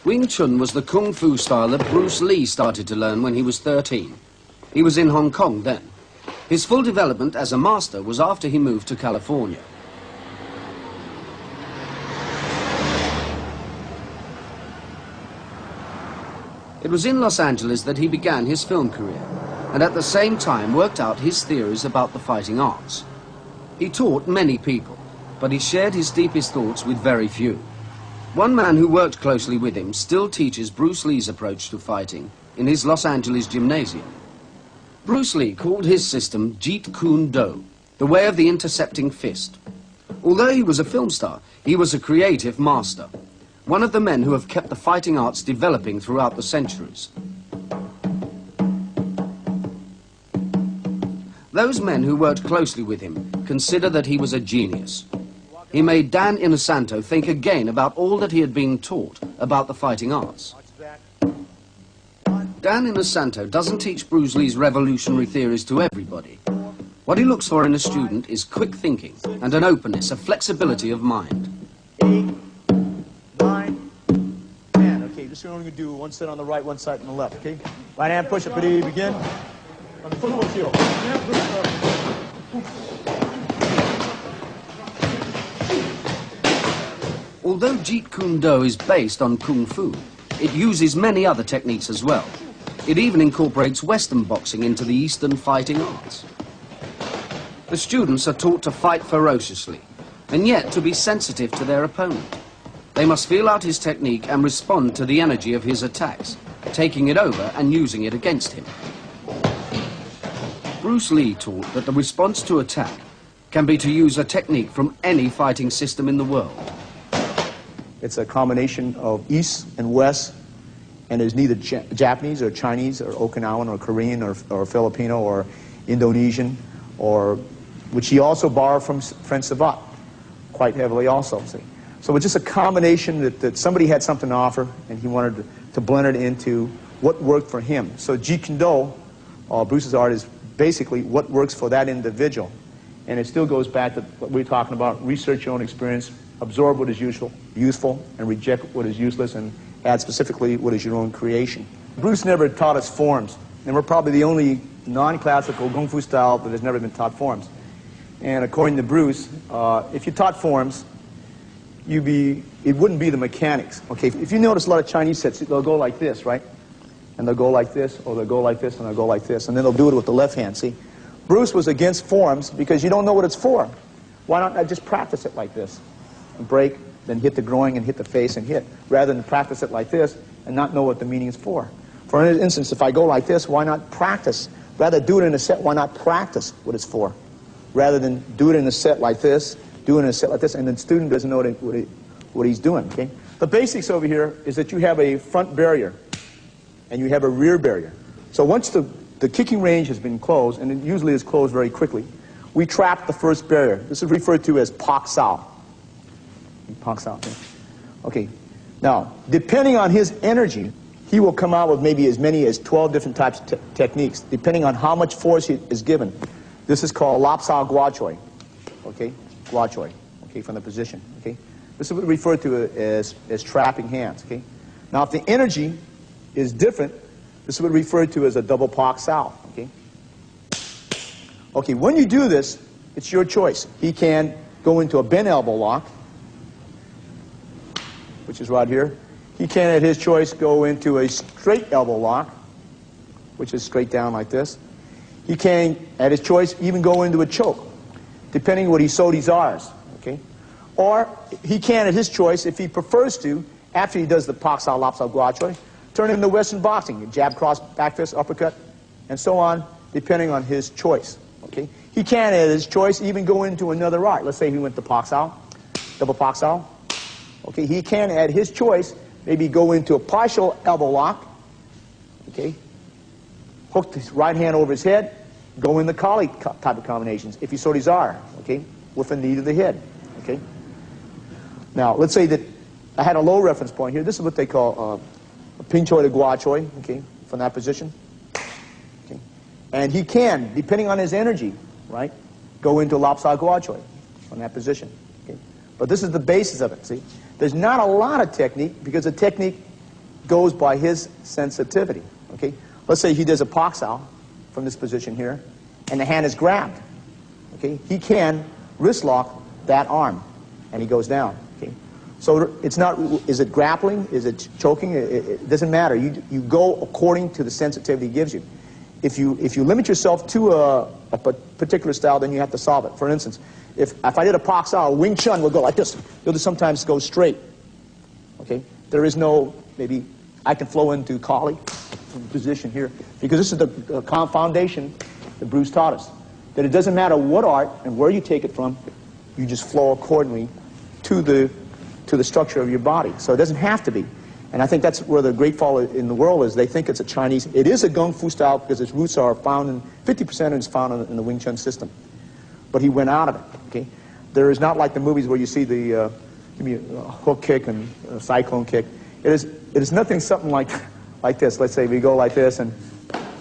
Wing Chun was the kung fu style that Bruce Lee started to learn when he was 13. He was in Hong Kong then. His full development as a master was after he moved to California. It was in Los Angeles that he began his film career, and at the same time worked out his theories about the fighting arts. He taught many people, but he shared his deepest thoughts with very few. One man who worked closely with him still teaches Bruce Lee's approach to fighting in his Los Angeles gymnasium. Bruce Lee called his system Jeet Kune Do, the way of the intercepting fist. Although he was a film star, he was a creative master, one of the men who have kept the fighting arts developing throughout the centuries. Those men who worked closely with him consider that he was a genius. He made Dan Inosanto think again about all that he had been taught about the fighting arts. Dan Inosanto doesn't teach Bruce Lee's revolutionary theories to everybody. What he looks for in a student is quick thinking and an openness, a flexibility of mind. 8, 9, 10. Okay, this is what we're going to do. One set on the right, one side on the left, okay? Right hand push-up, ready, begin. On the football field. Although Jeet Kune Do is based on Kung Fu, it uses many other techniques as well. It even incorporates Western boxing into the Eastern fighting arts. The students are taught to fight ferociously, and yet to be sensitive to their opponent. They must feel out his technique and respond to the energy of his attacks, taking it over and using it against him. Bruce Lee taught that the response to attack can be to use a technique from any fighting system in the world. It's a combination of East and West, and there's neither Japanese or Chinese or Okinawan or Korean or Filipino or Indonesian, or which he also borrowed from French Savate quite heavily also. See? So it's just a combination that somebody had something to offer, and he wanted to blend it into what worked for him. So Jeet Kune Do, Bruce's art, is basically what works for that individual. And it still goes back to what we were talking about: research your own experience, absorb what is useful, and reject what is useless, and add specifically what is your own creation. Bruce never taught us forms, and we're probably the only non-classical Kung Fu style that has never been taught forms. And according to Bruce, if you taught forms, it wouldn't be the mechanics. Okay, if you notice a lot of Chinese sets, they'll go like this, right? And they'll go like this, or they'll go like this, and they'll go like this, and then they'll do it with the left hand, see? Bruce was against forms because you don't know what it's for. Why not just practice it like this? And break, then hit the groin and hit the face and hit, rather than practice it like this and not know what the meaning is for. For instance, if I go like this, why not practice? Rather do it in a set, why not practice what it's for? Rather than do it in a set like this, do it in a set like this, and the student doesn't know what he's doing, okay? The basics over here is that you have a front barrier and you have a rear barrier. So once the kicking range has been closed, and it usually is closed very quickly, we trap the first barrier. This is referred to as Pak Sao. Pak Sao, okay. Now, depending on his energy, he will come out with maybe as many as 12 different types of techniques, depending on how much force he is given. This is called Lap Sao Gua Choi, okay? Gua Choi, okay, from the position, okay? This is what we refer to as trapping hands, okay? Now, if the energy is different, this is what we refer to as a double Pak Sao, okay? Okay, when you do this, it's your choice. He can go into a bent elbow lock, which is right here. He can, at his choice, go into a straight elbow lock, which is straight down like this. He can, at his choice, even go into a choke, depending on what he so desires, okay? Or he can, at his choice, if he prefers to, after he does the Pak Sao, Lap Sao, Gua Choi, turn it into Western boxing, jab, cross, back fist, uppercut, and so on, depending on his choice, okay? He can, at his choice, even go into another art. Let's say he went to Pak Sao, double Pak Sao. Okay, he can, at his choice, maybe go into a partial elbow lock, okay, hook his right hand over his head, go in the collie type of combinations, if you so desire, okay, with a knee to the head, okay. Now, let's say that I had a low reference point here. This is what they call a Ping Choi to Gua Choi, okay, from that position, okay. And he can, depending on his energy, right, go into Lap Sao Gua Choi from that position, okay. But this is the basis of it, see. There's not a lot of technique, because the technique goes by his sensitivity. Okay? Let's say he does a Paksao from this position here, and the hand is grabbed. Okay? He can wrist lock that arm, and he goes down. Okay? So it's not, is it grappling? Is it choking? It doesn't matter. You go according to the sensitivity he gives you. If you limit yourself to a particular style, then you have to solve it. For instance, if I did a Paksao, Wing Chun will go like this. You'll just sometimes go straight. Okay? There is no, maybe I can flow into Kali from position here, because this is the foundation that Bruce taught us. That it doesn't matter what art and where you take it from, you just flow accordingly to the structure of your body. So it doesn't have to be. And I think that's where the great fall in the world is. They think it's a Chinese. It is a Kung Fu style because its roots are found in, 50% is found in the Wing Chun system. But he went out of it. Okay? There is not like the movies where you see the give me a hook kick and a cyclone kick. It is nothing something like this. Let's say we go like this, and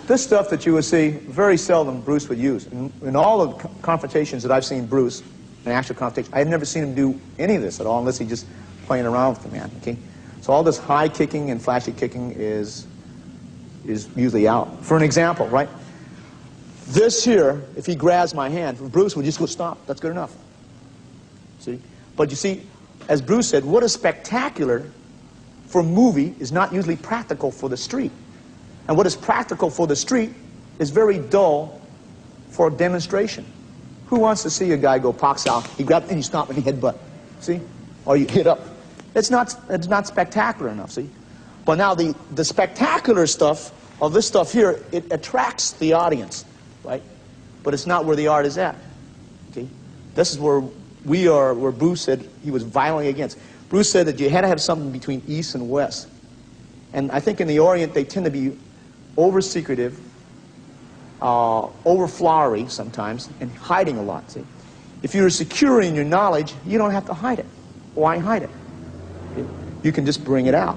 this stuff that you would see, very seldom Bruce would use. In all the confrontations that I've seen Bruce, an actual confrontation, I've never seen him do any of this at all unless he's just playing around with the man. Okay? So all this high kicking and flashy kicking is usually out. For an example, right? This here, if he grabs my hand, Bruce would just go, stop. That's good enough. See? But you see, as Bruce said, what is spectacular for a movie is not usually practical for the street. And what is practical for the street is very dull for a demonstration. Who wants to see a guy go Paksao? He grabs and you stop and he headbutt. See? Or you hit up. It's not spectacular enough, see? But now the spectacular stuff of this stuff here, it attracts the audience, right? But it's not where the art is at. Okay? This is where we are, where Bruce said he was violently against. Bruce said that you had to have something between East and West. And I think in the Orient they tend to be over-secretive, over-flowery sometimes, and hiding a lot, see? If you're secure in your knowledge, you don't have to hide it. Why hide it? You can just bring it out.